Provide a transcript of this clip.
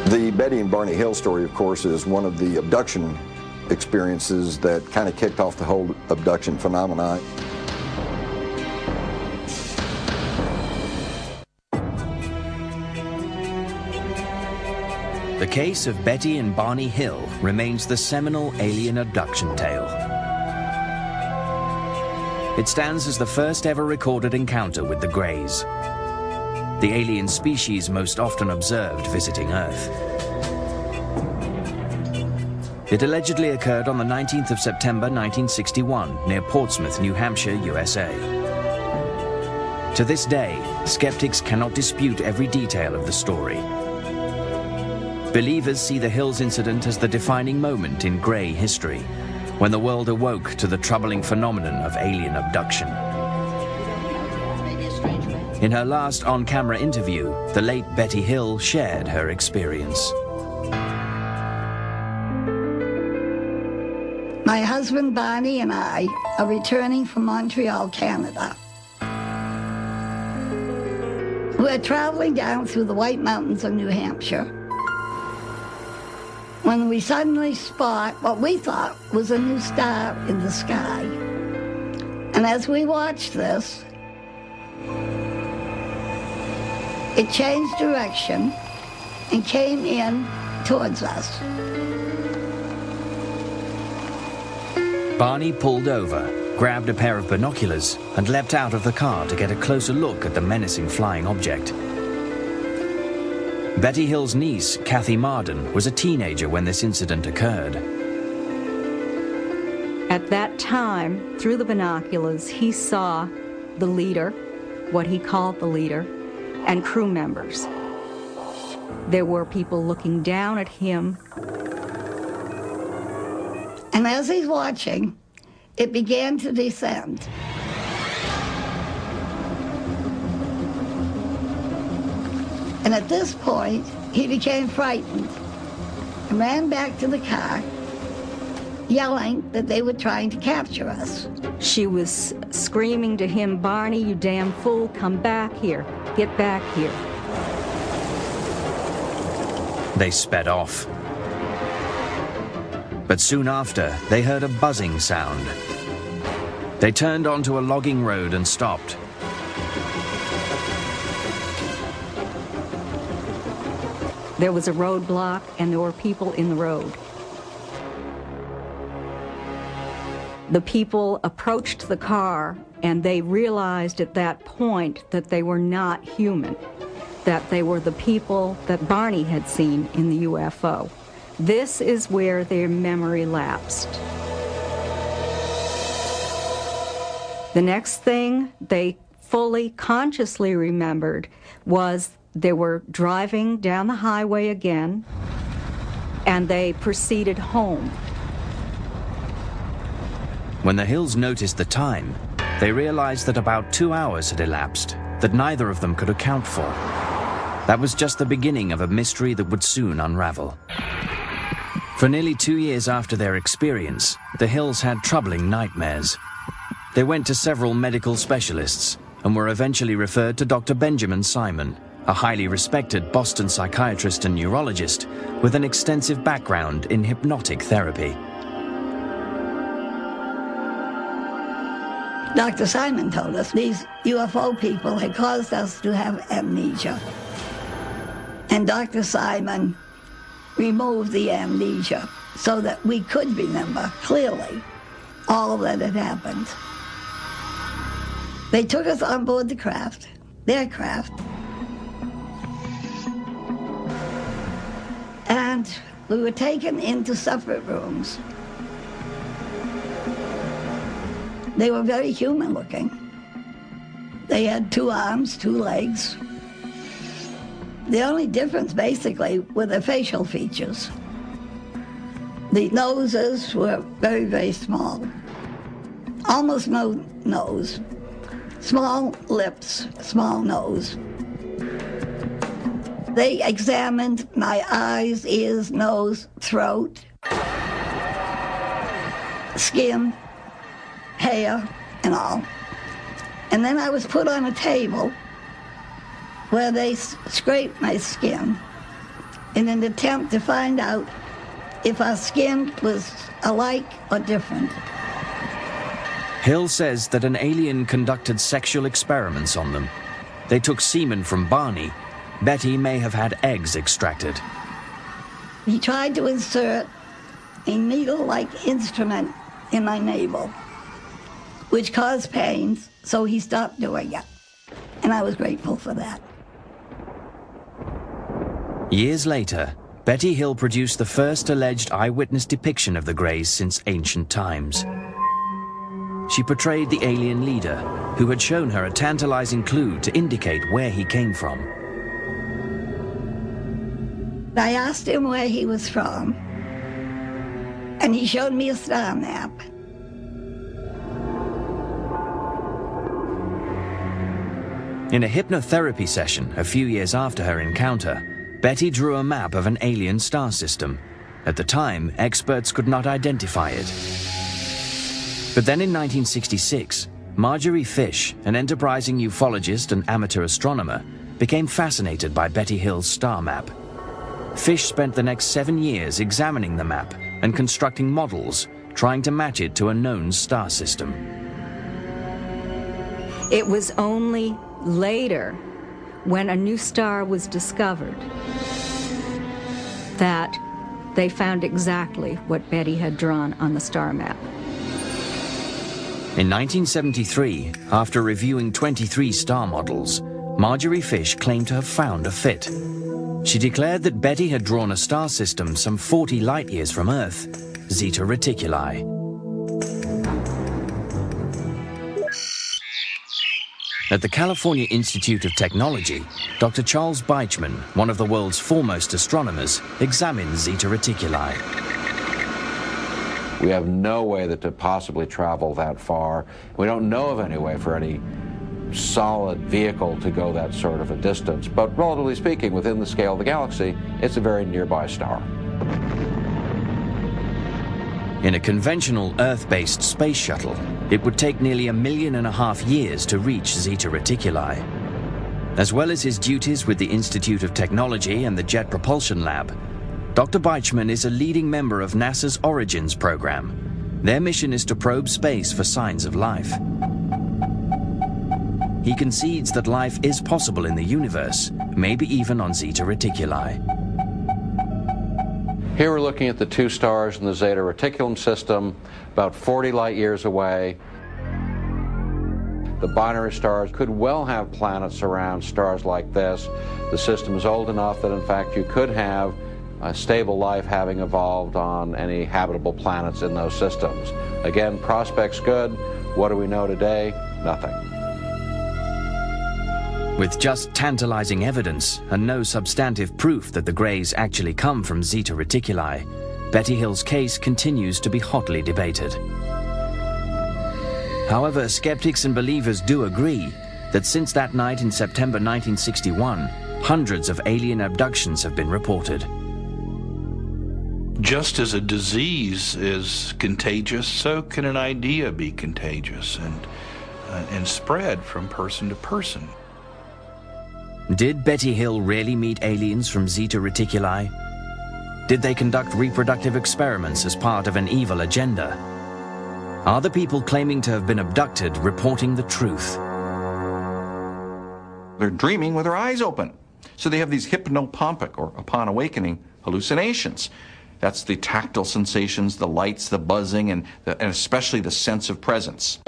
The Betty and Barney Hill story, of course, is one of the abduction experiences that kind of kicked off the whole abduction phenomenon. The case of Betty and Barney Hill remains the seminal alien abduction tale. It stands as the first ever recorded encounter with the Greys, the alien species most often observed visiting Earth. It allegedly occurred on the 19th of September 1961 near Portsmouth, New Hampshire, USA. To this day, skeptics cannot dispute every detail of the story. Believers see the Hills incident as the defining moment in Grey history, when the world awoke to the troubling phenomenon of alien abduction. In her last on-camera interview, the late Betty Hill shared her experience. My husband Barney and I are returning from Montreal, Canada. We're traveling down through the White Mountains of New Hampshire when we suddenly spot what we thought was a new star in the sky. And as we watched this, it changed direction and came in towards us. Barney pulled over, grabbed a pair of binoculars, and leapt out of the car to get a closer look at the menacing flying object. Betty Hill's niece, Kathy Marden, was a teenager when this incident occurred. At that time, through the binoculars, he saw the leader, what he called the leader, and crew members. There were people looking down at him. And as he's watching, it began to descend. And at this point, he became frightened and ran back to the car, yelling that they were trying to capture us. She was screaming to him, "Barney, you damn fool, come back here, get back here." They sped off. But soon after, they heard a buzzing sound. They turned onto a logging road and stopped. There was a roadblock, and there were people in the road. The people approached the car, and they realized at that point that they were not human, that they were the people that Barney had seen in the UFO. This is where their memory lapsed. The next thing they fully consciously remembered was they were driving down the highway again, and they proceeded home. When the Hills noticed the time, they realized that about 2 hours had elapsed that neither of them could account for. That was just the beginning of a mystery that would soon unravel. For nearly 2 years after their experience, the Hills had troubling nightmares. They went to several medical specialists and were eventually referred to Dr. Benjamin Simon, a highly respected Boston psychiatrist and neurologist with an extensive background in hypnotic therapy. Dr. Simon told us these UFO people had caused us to have amnesia. And Dr. Simon removed the amnesia so that we could remember clearly all that had happened. They took us on board the craft, their craft, and we were taken into separate rooms. They were very human looking. They had 2 arms, 2 legs. The only difference basically were the facial features. The noses were very, very small. Almost no nose. Small lips, small nose. They examined my eyes, ears, nose, throat, skin, hair, and all. And then I was put on a table where they scraped my skin in an attempt to find out if our skin was alike or different. Hill says that an alien conducted sexual experiments on them. They took semen from Barney. Betty may have had eggs extracted. He tried to insert a needle-like instrument in my navel, which caused pains, so he stopped doing it. And I was grateful for that. Years later, Betty Hill produced the first alleged eyewitness depiction of the Greys since ancient times. She portrayed the alien leader, who had shown her a tantalizing clue to indicate where he came from. I asked him where he was from, and he showed me a star map. In a hypnotherapy session a few years after her encounter, Betty drew a map of an alien star system. At the time, experts could not identify it. But then in 1966, Marjorie Fish, an enterprising ufologist and amateur astronomer, became fascinated by Betty Hill's star map. Fish spent the next 7 years examining the map and constructing models, trying to match it to a known star system. It was only later, when a new star was discovered, that they found exactly what Betty had drawn on the star map. In 1973, after reviewing 23 star models, Marjorie Fish claimed to have found a fit. She declared that Betty had drawn a star system some 40 light-years from Earth, Zeta Reticuli. At the California Institute of Technology, Dr. Charles Beichmann, one of the world's foremost astronomers, examined Zeta Reticuli. We have no way that to possibly travel that far. We don't know of any way for any solid vehicle to go that sort of a distance. But relatively speaking, within the scale of the galaxy, it's a very nearby star. In a conventional Earth-based space shuttle, it would take nearly 1.5 million years to reach Zeta Reticuli. As well as his duties with the Institute of Technology and the Jet Propulsion Lab, Dr. Beichmann is a leading member of NASA's Origins program. Their mission is to probe space for signs of life. He concedes that life is possible in the universe, maybe even on Zeta Reticuli. Here we're looking at the two stars in the Zeta Reticulum system, about 40 light years away. The binary stars could well have planets around stars like this. The system is old enough that, in fact, you could have a stable life having evolved on any habitable planets in those systems. Again, prospects good. What do we know today? Nothing. With just tantalizing evidence and no substantive proof that the Greys actually come from Zeta Reticuli, Betty Hill's case continues to be hotly debated. However, skeptics and believers do agree that since that night in September 1961, hundreds of alien abductions have been reported. Just as a disease is contagious, so can an idea be contagious and spread from person to person. Did Betty Hill really meet aliens from Zeta Reticuli? Did they conduct reproductive experiments as part of an evil agenda? Are the people claiming to have been abducted reporting the truth? They're dreaming with their eyes open. So they have these hypnopompic, or upon awakening, hallucinations. That's the tactile sensations, the lights, the buzzing, and especially the sense of presence.